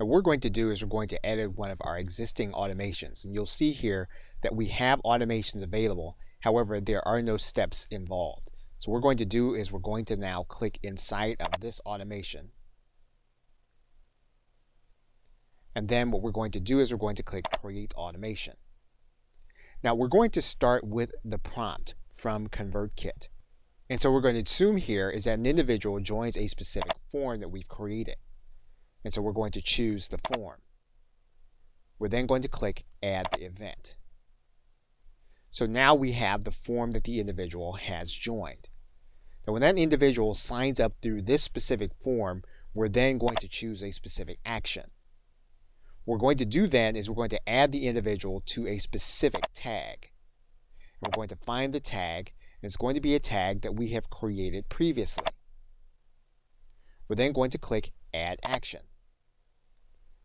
what we're going to do is we're going to edit one of our existing automations. And you'll see here that we have automations available. However, there are no steps involved. So what we're going to do is we're going to now click inside of this automation. And then what we're going to do is we're going to click Create Automation. Now we're going to start with the prompt from ConvertKit. And so we're going to assume here is that an individual joins a specific form that we've created. And so we're going to choose the form. We're then going to click Add the Event. So now we have the form that the individual has joined. Now when that individual signs up through this specific form, we're then going to choose a specific action. What we're going to do then is we're going to add the individual to a specific tag. And we're going to find the tag, and it's going to be a tag that we have created previously. We're then going to click Add Action.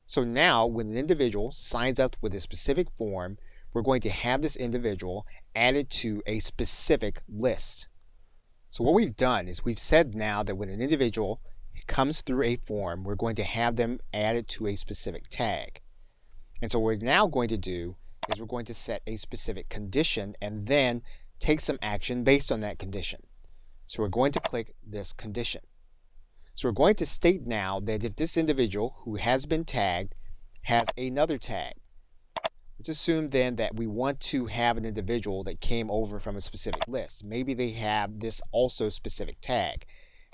So now when an individual signs up with a specific form, we're going to have this individual added to a specific list. So what we've done is we've said now that when an individual comes through a form, we're going to have them added to a specific tag. And so what we're now going to do is we're going to set a specific condition and then take some action based on that condition. So we're going to click this condition. So we're going to state now that if this individual who has been tagged has another tag, let's assume then that we want to have an individual that came over from a specific list. Maybe they have this also specific tag.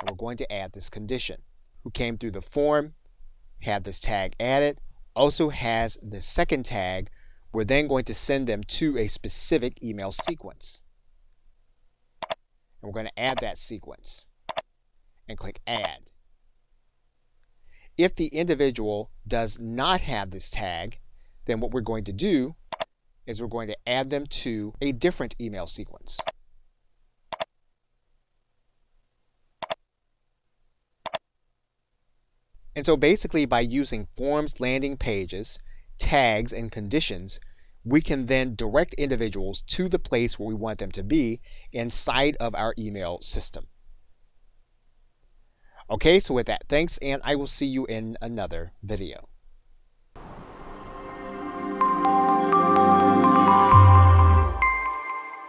And we're going to add this condition. Who came through the form, had this tag added, also has the second tag. We're then going to send them to a specific email sequence. And we're going to add that sequence and click Add. If the individual does not have this tag, then what we're going to do is we're going to add them to a different email sequence. And so basically by using forms, landing pages, tags, and conditions, we can then direct individuals to the place where we want them to be inside of our email system. Okay, so with that, thanks, and I will see you in another video.